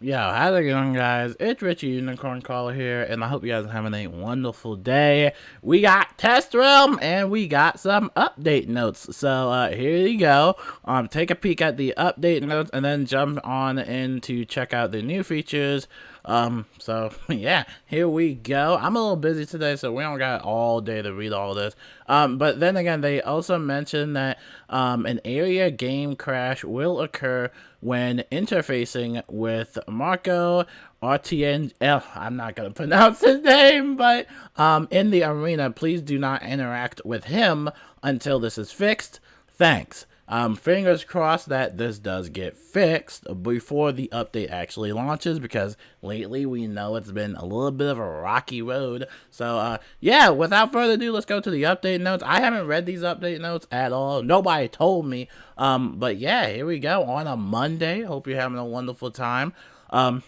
Yo, how's it going, guys? It's Richie Unicorn Caller here, and I hope you guys are having a wonderful day. We got Test Realm, and we got some update notes. So, here you go. Take a peek at the update notes, and then jump on in to check out the new features. Yeah, here we go. I'm a little busy today, so we don't got all day to read all this. But then again, they also mentioned that an area game crash will occur when interfacing with Marco RTN. I'm not gonna pronounce his name, but in the arena, please do not interact with him until this is fixed. Thanks. Fingers crossed that this does get fixed before the update actually launches, because lately we know it's been a little bit of a rocky road. So, yeah, without further ado, let's go to the update notes. I haven't read these update notes at all. Nobody told me. But yeah, here we go on a Monday. Hope you're having a wonderful time.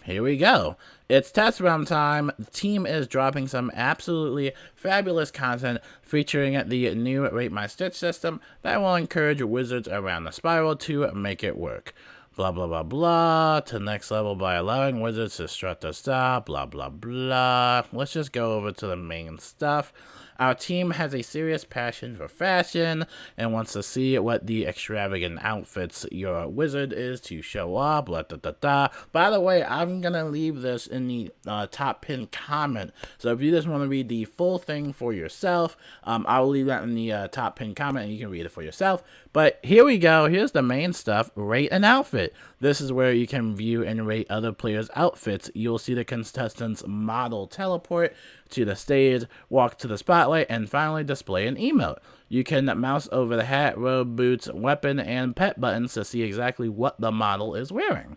Here we go. It's test round time. The team is dropping some absolutely fabulous content featuring the new Rate My Stitch system that will encourage wizards around the spiral to make it work. Blah, blah, blah, blah, to next level by allowing wizards to strut the style, blah, blah, blah. Let's just go over to the main stuff. Our team has a serious passion for fashion and wants to see what the extravagant outfits your wizard is to show up, blah, da, da, da. By the way, I'm going to leave this in the top pinned comment. So if you just want to read the full thing for yourself, I'll leave that in the top pinned comment and you can read it for yourself. But here we go. Here's the main stuff. Rate an outfit. This is where you can view and rate other players' outfits. You'll see the contestants' model teleport to the stage, walk to the spotlight, and finally display an emote. You can mouse over the hat, robe, boots, weapon, and pet buttons to see exactly what the model is wearing.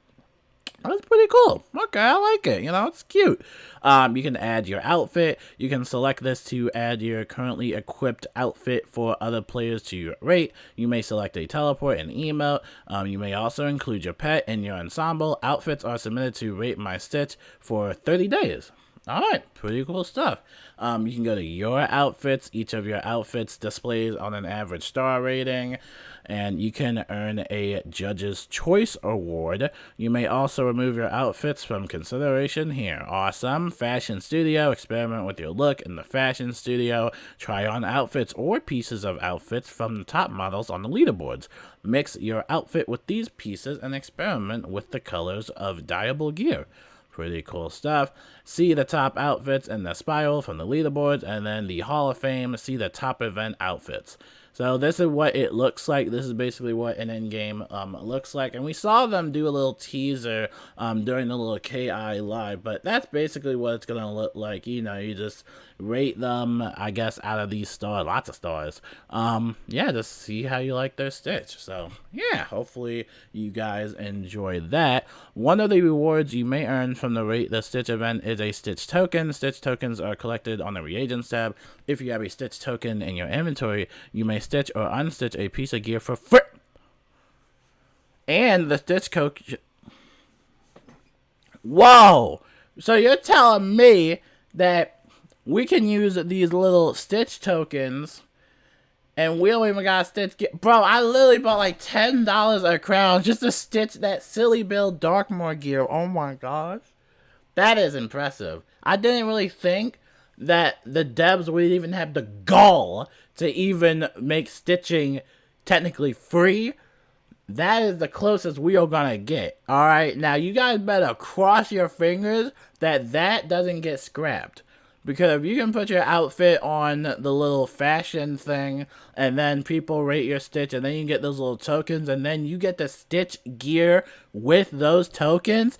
That's pretty cool. Okay, I like it. You know, it's cute. You can add your outfit. You can select this to add your currently equipped outfit for other players to rate. You may select a teleport and emote. You may also include your pet in your ensemble. Outfits are submitted to Rate My Stitch for 30 days. Alright, pretty cool stuff. You can go to your outfits. Each of your outfits displays on an average star rating, and you can earn a Judge's Choice Award. You may also remove your outfits from consideration here. Awesome. Fashion Studio. Experiment with your look in the Fashion Studio. Try on outfits or pieces of outfits from the top models on the leaderboards. Mix your outfit with these pieces and experiment with the colors of dyeable gear. Pretty cool stuff. See the top outfits in the spiral from the leaderboards, and then the Hall of Fame. See the top event outfits. So this is what it looks like. This is basically what an in-game looks like. And we saw them do a little teaser during the little KI live. But that's basically what it's going to look like. You know, you just rate them, I guess, out of these stars. Lots of stars. Yeah, just see how you like their stitch. So, yeah, hopefully you guys enjoy that. One of the rewards you may earn from the Rate the Stitch event is a Stitch token. Stitch tokens are collected on the Reagents tab. If you have a Stitch token in your inventory, you may stitch or unstitch a piece of gear for free. And the Stitch coach. Whoa! So you're telling me that we can use these little Stitch tokens and we don't even got Stitch gear? Bro, I literally bought like $10 a crown just to stitch that silly build Darkmoor gear. Oh my gosh. That is impressive. I didn't really think that the devs would even have the gall to even make stitching technically free. That is the closest we are gonna get. Alright, now you guys better cross your fingers that that doesn't get scrapped. Because if you can put your outfit on the little fashion thing, and then people rate your stitch, and then you get those little tokens, and then you get the Stitch gear with those tokens,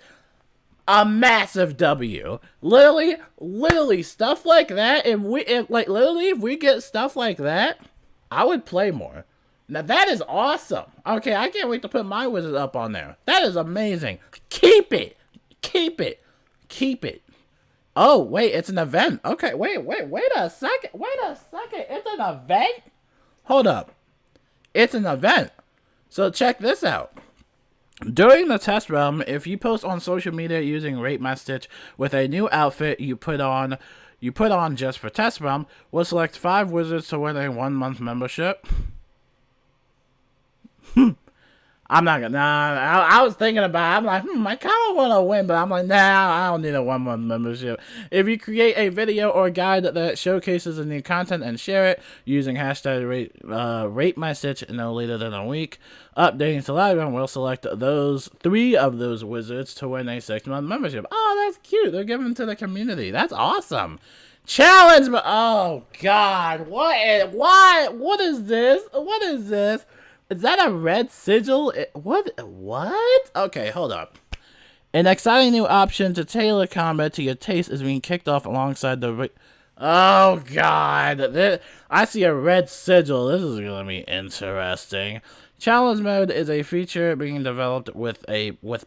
a massive W. Literally stuff like that. If we get stuff like that, I would play more. Now that is awesome. Okay, I can't wait to put my wizard up on there. That is amazing. Keep it. Keep it. Keep it. Oh, wait, it's an event. Okay, wait a second. It's an event? Hold up. It's an event. So check this out. During the test realm, if you post on social media using Rate My Stitch with a new outfit you put on just for test realm, we'll select 5 wizards to win a 1-month membership. I'm not gonna. Nah, I was thinking about it. I'm like, I kind of want to win, but I'm like, nah, I don't need a 1 month membership. If you create a video or guide that showcases the new content and share it using hashtag rate my stitch no later than a week, updating to live, and we'll select those 3 of those wizards to win a 6-month membership. Oh, that's cute. They're giving to the community. That's awesome. Challenge, but oh god, what is this? What is this? Is that a red sigil? What? Okay, hold up. An exciting new option to tailor combat to your taste is being kicked off alongside the... Oh, God. I see a red sigil. This is going to be interesting. Challenge mode is a feature being developed with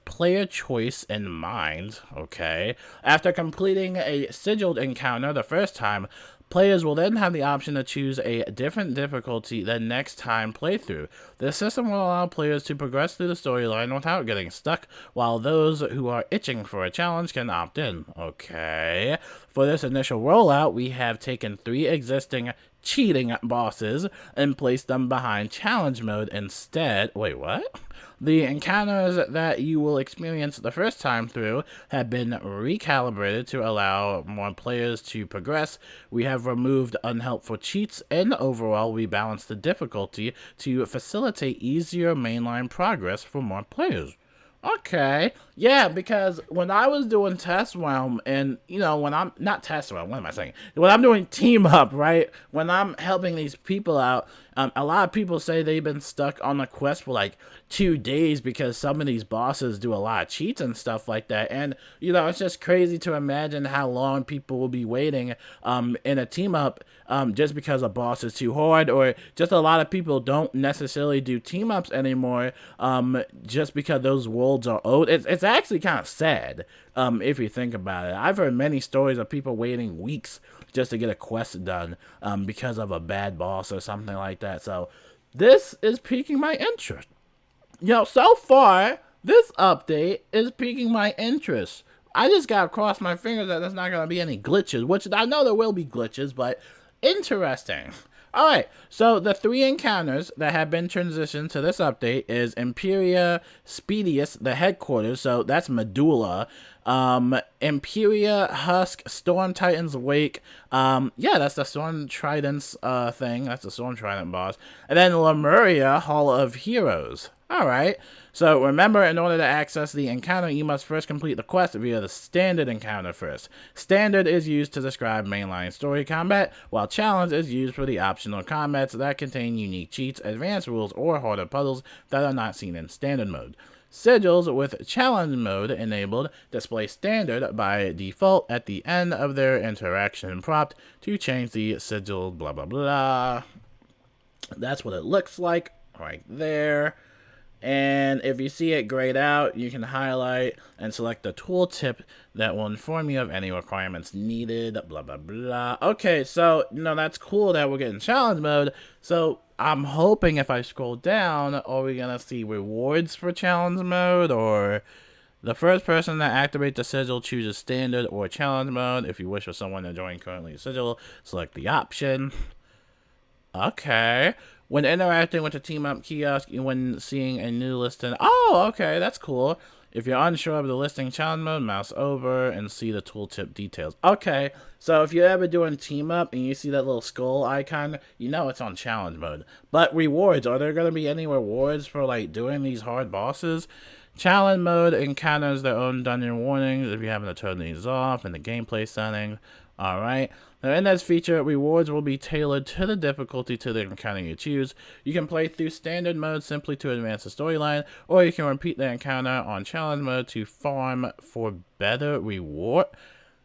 player choice in mind. Okay. After completing a sigiled encounter the first time, players will then have the option to choose a different difficulty the next time playthrough. This system will allow players to progress through the storyline without getting stuck, while those who are itching for a challenge can opt in. Okay. For this initial rollout, we have taken 3 existing cheating bosses and placed them behind challenge mode instead. Wait, what? The encounters that you will experience the first time through have been recalibrated to allow more players to progress. We have removed unhelpful cheats, and overall we balanced the difficulty to facilitate easier mainline progress for more players. Okay, yeah, because when I was doing Test Realm, and, you know, when I'm, not Test Realm, what am I saying? When I'm doing Team Up, right, when I'm helping these people out, a lot of people say they've been stuck on the quest for, like, 2 days because some of these bosses do a lot of cheats and stuff like that, and, you know, it's just crazy to imagine how long people will be waiting, in a Team Up, just because a boss is too hard, or just a lot of people don't necessarily do Team Ups anymore, just because those worlds are old. It's actually kind of sad, if you think about it. I've heard many stories of people waiting weeks just to get a quest done, because of a bad boss or something like that. So this is piquing my interest. You know, so far, this update is piquing my interest. I just gotta cross my fingers that there's not gonna be any glitches, which I know there will be glitches, but interesting. Alright, so the 3 encounters that have been transitioned to this update is Imperia Spedius, the headquarters, so that's Medulla, Imperia Husk, Storm Titan's Wake, yeah, that's the Storm Trident's thing, that's the Storm Trident boss, and then Lemuria, Hall of Heroes. Alright, so remember, in order to access the encounter, you must first complete the quest via the standard encounter first. Standard is used to describe mainline story combat, while challenge is used for the optional combats that contain unique cheats, advanced rules, or harder puzzles that are not seen in standard mode. Sigils with challenge mode enabled display standard by default at the end of their interaction prompt to change the sigil blah blah blah. That's what it looks like right there. And if you see it grayed out, you can highlight and select the tooltip that will inform you of any requirements needed, blah, blah, blah. Okay, so, you know, that's cool that we're getting challenge mode. So I'm hoping if I scroll down, are we going to see rewards for challenge mode? Or the first person to activate the sigil chooses standard or challenge mode. If you wish for someone to join currently sigil, select the option. Okay. When interacting with the Team Up kiosk, when seeing a new listing... Oh, okay, that's cool. If you're unsure of the listing challenge mode, mouse over and see the tooltip details. Okay, so if you're ever doing Team Up and you see that little skull icon, you know it's on challenge mode. But rewards, are there going to be any rewards for, like, doing these hard bosses? Challenge mode encounters their own dungeon warnings if you happen to turn these off in the gameplay settings. Alright, now in this feature, rewards will be tailored to the difficulty to the encounter you choose. You can play through standard mode simply to advance the storyline, or you can repeat the encounter on challenge mode to farm for better reward.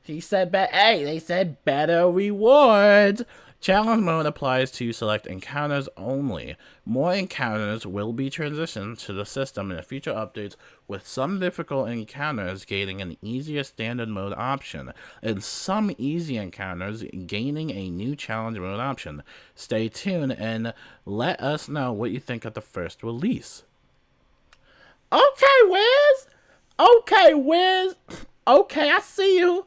He said, hey, they said better rewards. Challenge mode applies to select encounters only. More encounters will be transitioned to the system in future updates, with some difficult encounters gaining an easier standard mode option, and some easy encounters gaining a new challenge mode option. Stay tuned and let us know what you think of the first release. Okay, Wiz! Okay, Wiz! Okay, I see you!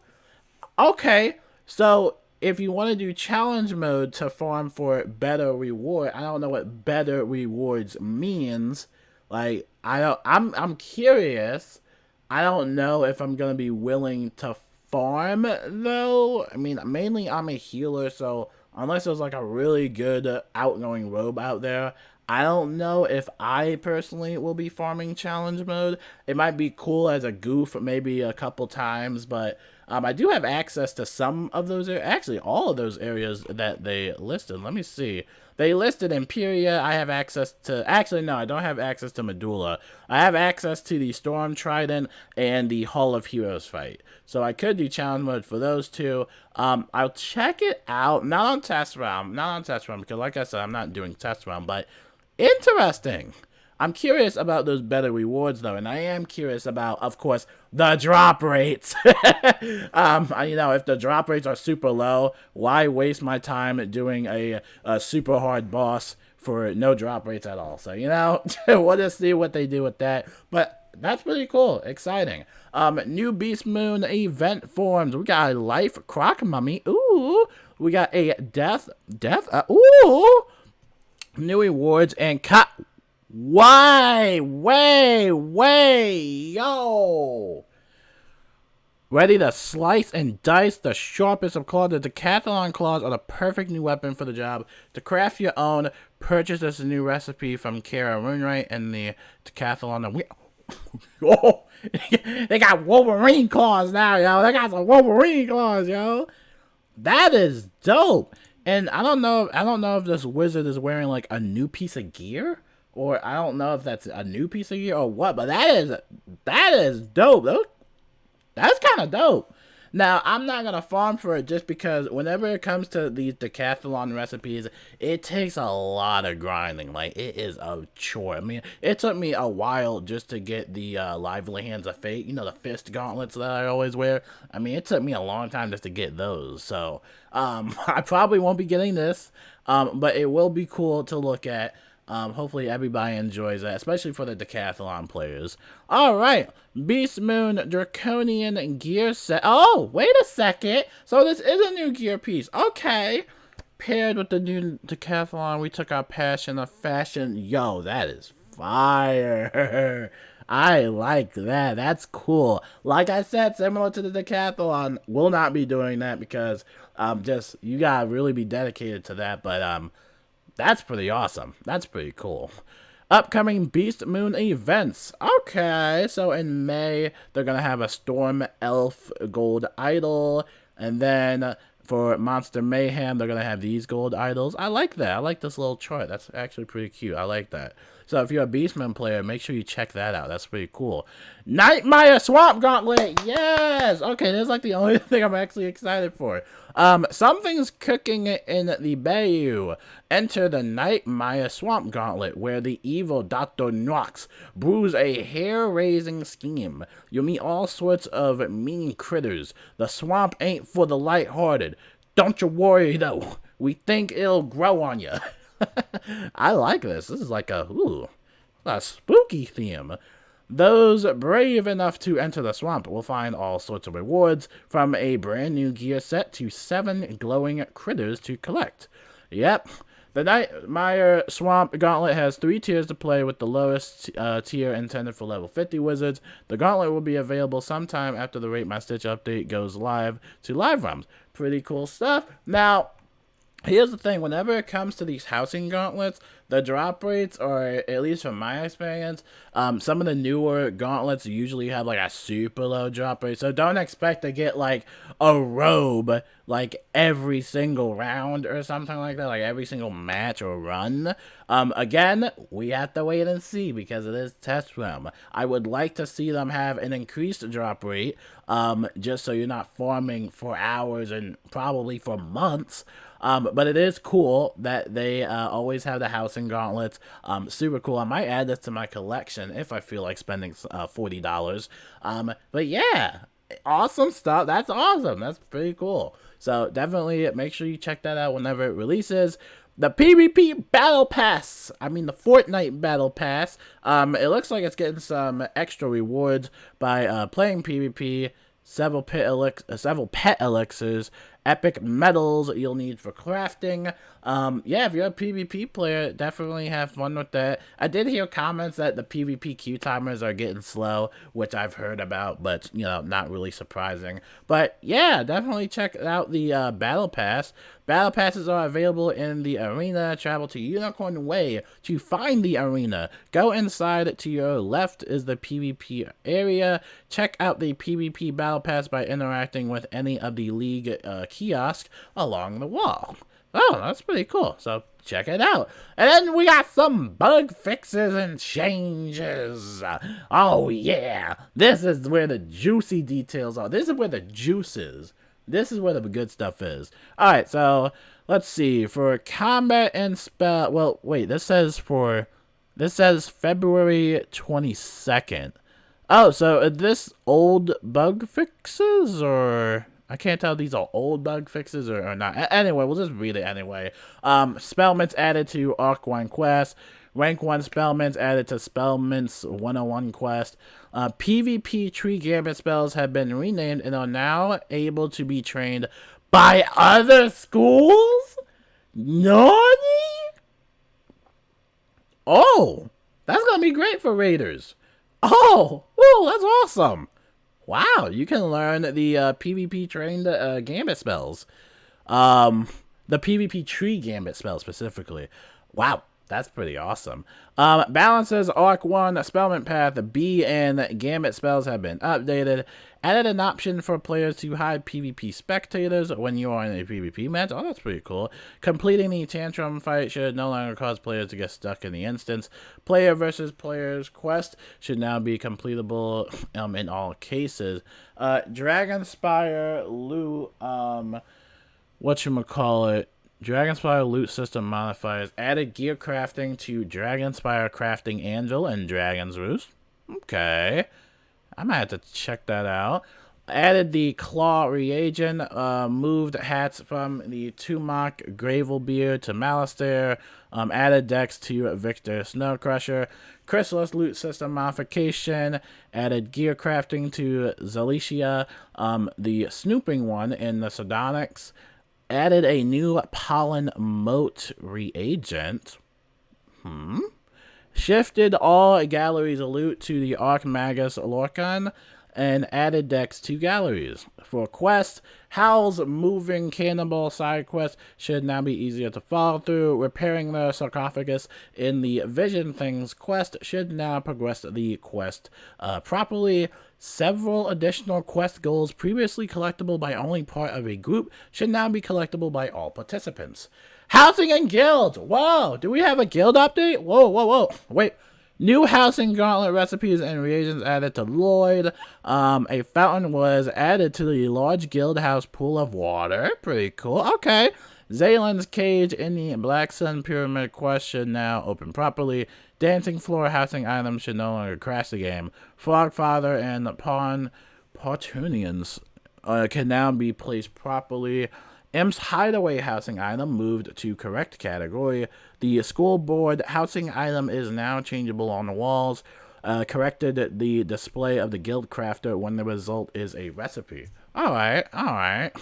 Okay, so if you want to do challenge mode to farm for better reward, I don't know what better rewards means. Like, I'm curious. I don't know if I'm gonna be willing to farm though. I mean, mainly I'm a healer, so unless there's like a really good outgoing robe out there, I don't know if I personally will be farming challenge mode. It might be cool as a goof maybe a couple times, but I do have access to some of those, actually all of those areas that they listed. Let me see. They listed Imperia. I have access to, actually no, I don't have access to Medulla. I have access to the Storm Trident and the Hall of Heroes fight. So I could do challenge mode for those two. I'll check it out. Not on test round, because like I said, I'm not doing test round, but interesting. I'm curious about those better rewards, though, and I am curious about, of course, the drop rates. You know, if the drop rates are super low, why waste my time doing a super hard boss for no drop rates at all? So, you know, we'll just see what they do with that. But that's pretty cool. Exciting. New Beast Moon event forms. We got a Life Croc Mummy. Ooh. We got a Death. Ooh. New rewards and cut. Why? Yo! Ready to slice and dice the sharpest of claws. The Decathlon claws are the perfect new weapon for the job. To craft your own, purchase this new recipe from Kara Runewright and the Decathlon. Oh, they got Wolverine claws now, yo. They got some Wolverine claws, yo. That is dope. And I don't know if this wizard is wearing like a new piece of gear. Or I don't know if that's a new piece of gear or what, but that is dope. That's kind of dope. Now, I'm not going to farm for it just because whenever it comes to these decathlon recipes, it takes a lot of grinding. Like, it is a chore. I mean, it took me a while just to get the Lively Hands of Fate, you know, the fist gauntlets that I always wear. I mean, it took me a long time just to get those. So, I probably won't be getting this, but it will be cool to look at. Hopefully everybody enjoys that, especially for the decathlon players. Alright, Beast Moon Draconian gear set. Oh, wait a second. So this is a new gear piece. Okay. Paired with the new decathlon, we took our passion of fashion. Yo, that is fire. I like that. That's cool. Like I said, similar to the decathlon, will not be doing that because just you gotta really be dedicated to that. But that's pretty awesome. That's pretty cool. Upcoming Beast Moon events. Okay, so in May, they're going to have a Storm Elf Gold Idol. And then for Monster Mayhem, they're going to have these gold idols. I like that. I like this little chart. That's actually pretty cute. I like that. So if you're a Beastman player, make sure you check that out. That's pretty cool. NightBringer Swamp Gauntlet. Yes. Okay, that's like the only thing I'm actually excited for. Something's cooking in the Bayou. Enter the NightBringer Swamp Gauntlet, where the evil Dr. Nox brews a hair-raising scheme. You'll meet all sorts of mean critters. The swamp ain't for the light-hearted. Don't you worry, though. We think it'll grow on you. I like this. This is like a spooky theme. Those brave enough to enter the swamp will find all sorts of rewards, from a brand new gear set to 7 glowing critters to collect. Yep. The NightBringer Swamp Gauntlet has 3 tiers to play, with the lowest tier intended for level 50 wizards. The gauntlet will be available sometime after the Rate My Stitch update goes live to live realms. Pretty cool stuff. Now, here's the thing. Whenever it comes to these housing gauntlets, the drop rates, or at least from my experience, some of the newer gauntlets usually have like a super low drop rate. So don't expect to get like a robe like every single round or something like that, like every single match or run. Again, we have to wait and see because it is test realm. I would like to see them have an increased drop rate, just so you're not farming for hours and probably for months. But it is cool that they always have the housing gauntlets. Super cool. I might add this to my collection if I feel like spending $40. But yeah, awesome stuff. That's awesome. That's pretty cool. So definitely make sure you check that out whenever it releases. The PvP Battle Pass. I mean, the Fortnite Battle Pass. It looks like it's getting some extra rewards by playing PvP. Several pet elixirs, epic metals you'll need for crafting. Yeah, if you're a PvP player, definitely have fun with that. I did hear comments that the PvP queue timers are getting slow, which I've heard about, but, you know, not really surprising. But, yeah, definitely check out the Battle Pass. Battle Passes are available in the arena. Travel to Unicorn Way to find the arena. Go inside. To your left is the PvP area. Check out the PvP Battle Pass by interacting with any of the League kiosks along the wall. Oh, that's pretty cool. So check it out. And then we got some bug fixes and changes. Oh, yeah. This is where the juicy details are. This is where the juice is. This is where the good stuff is. Alright, so let's see. For combat and spell... Well, wait. This says February 22nd. Oh, so are this old bug fixes or... I can't tell if these are old bug fixes or not. Anyway, we'll just read it anyway. Spellments added to Arc 1 quest. Rank 1 Spellments added to Spellments 101 quest. PvP tree gambit spells have been renamed and are now able to be trained by other schools? Nani? Oh, that's going to be great for raiders. Oh, whoa, that's awesome. Wow, you can learn the PvP trained gambit spells. The PvP tree gambit spells specifically. Wow, that's pretty awesome. Balances Arc 1 Spellment Path B and Gambit spells have been updated. Added an option for players to hide PvP spectators when you are in a PvP match. Oh, that's pretty cool. Completing the Tantrum fight should no longer cause players to get stuck in the instance. Player versus players quest should now be completable in all cases. Dragonspire loot, whatchamacallit, Dragonspire loot system modifiers. Added gear crafting to Dragonspire crafting anvil and Dragon's Roost. Okay. I might have to check that out. Added the claw reagent. Moved hats from the Tumok Gravelbeard to Malastare. Added decks to Victor Snowcrusher. Chrysalis loot system modification. Added gear crafting to Zalicia. The snooping one in the Sardonyx. Added a new pollen moat reagent. Shifted all galleries of loot to the Archmagus Lorcan and added decks to galleries. For quests, Howl's moving cannibal side quest should now be easier to follow through. Repairing the sarcophagus in the Vision Things quest should now progress the quest properly. Several additional quest goals previously collectible by only part of a group should now be collectible by all participants. Housing and guilds. Whoa, do we have a guild update? Whoa. Wait. New housing gauntlet recipes and reagents added to Lloyd. A fountain was added to the large guild house pool of water. Pretty cool. Okay. Zalen's cage in the Black Sun Pyramid quest should now open properly. Dancing floor housing items should no longer crash the game. Frogfather and Partunians can now be placed properly. Imp's hideaway housing item moved to correct category. The school board housing item is now changeable on the walls. Corrected the display of the guild crafter when the result is a recipe. Alright.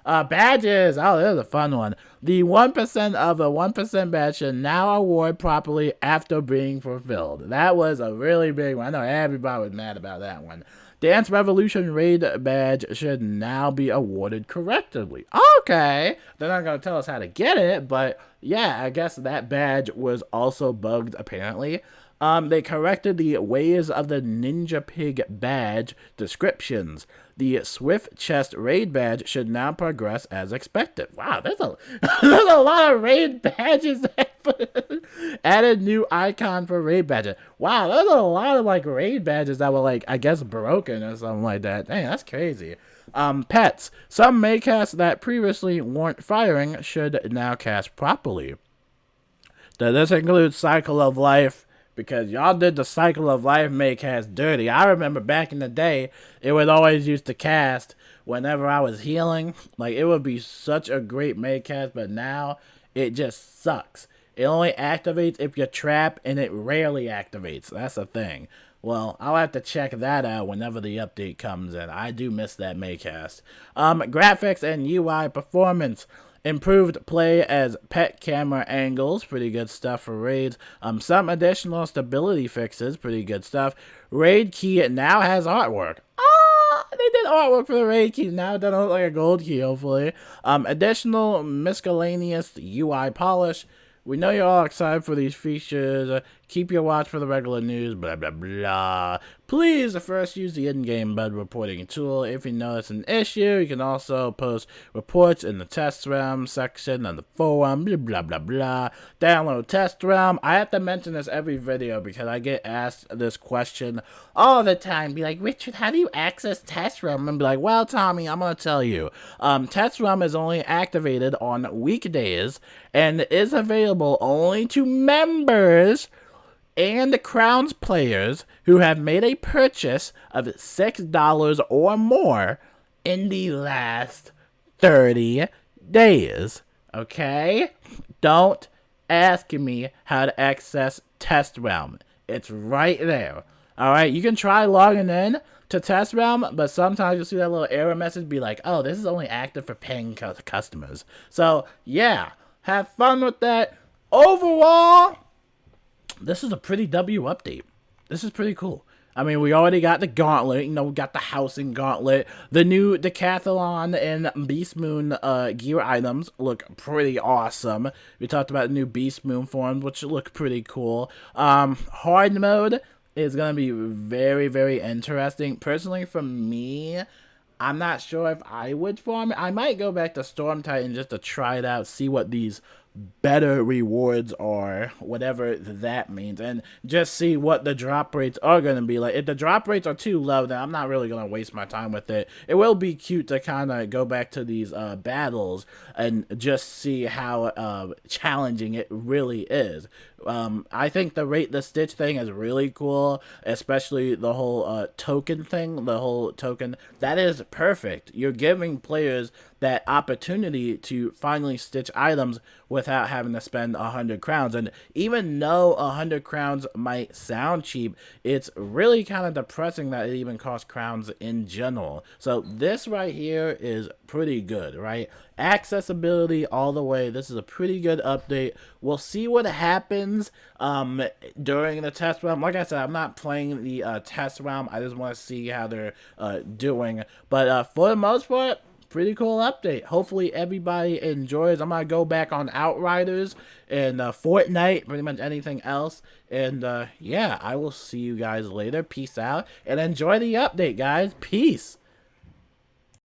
Badges. Oh, there's a fun one. The 1% of a 1% badge should now award properly after being fulfilled. That was a really big one. I know everybody was mad about that one. Dance Revolution Raid badge should now be awarded correctly. Okay. They're not going to tell us how to get it, but yeah, I guess that badge was also bugged apparently. They corrected the Ways of the Ninja Pig badge descriptions. The Swift Chest Raid badge should now progress as expected. Wow, there's a lot of raid badges. Added new icon for raid badges. Wow, there's a lot of like raid badges that were like, I guess, broken or something like that. Dang, that's crazy. Pets. Some maycasts that previously weren't firing should now cast properly. This includes Cycle of Life, because y'all did the Cycle of Life maycast dirty. I remember back in the day, it would always used to cast whenever I was healing. Like, it would be such a great maycast, but now it just sucks. It only activates if you trap, and it rarely activates. That's the thing. Well, I'll have to check that out whenever the update comes in. I do miss that Maycast. Graphics and UI performance. Improved play as pet camera angles, pretty good stuff for raids. Some additional stability fixes, pretty good stuff. Raid key now has artwork. They did artwork for the raid key. Now it doesn't look like a gold key, hopefully. Additional miscellaneous UI polish. We know you're all excited for these features. Keep your watch for the regular news, blah, blah, blah. Please first use the in-game bug reporting tool. If you notice an issue, you can also post reports in the test realm section on the forum, blah, blah, blah, blah. Download test realm. I have to mention this every video because I get asked this question all the time. Be like, Richard, how do you access test realm? And be like, well, Tommy, I'm going to tell you. Test realm is only activated on weekdays and is available only to members and Crowns players who have made a purchase of $6 or more in the last 30 days. Okay? Don't ask me how to access Test Realm. It's right there. Alright? You can try logging in to Test Realm, but sometimes you'll see that little error message be like, oh, this is only active for paying customers. So, yeah. Have fun with that. Overall, this is a pretty W update. This is pretty cool. I mean, we already got the Gauntlet. You know, we got the Housing Gauntlet. The new Decathlon and Beast Moon gear items look pretty awesome. We talked about the new Beast Moon forms, which look pretty cool. Hard mode is going to be very, very interesting. Personally, for me, I'm not sure if I would farm it. I might go back to Storm Titan just to try it out, see what these better rewards are, whatever that means, and just see what the drop rates are going to be like. If the drop rates are too low, then I'm not really going to waste my time with it. It will be cute to kind of go back to these battles and just see how challenging it really is. I think the Rate the Stitch thing is really cool, especially the whole token thing, that is perfect. You're giving players that opportunity to finally stitch items without having to spend 100 crowns. And even though 100 crowns might sound cheap, it's really kind of depressing that it even costs crowns in general. So this right here is pretty good, right? Accessibility all the way. This is a pretty good update. We'll see what happens during the test realm. Like I said, I'm not playing the test realm. I just want to see how they're doing. But for the most part, pretty cool update. Hopefully everybody enjoys. I'm going to go back on Outriders and Fortnite, pretty much anything else. And yeah, I will see you guys later. Peace out and enjoy the update, guys. Peace.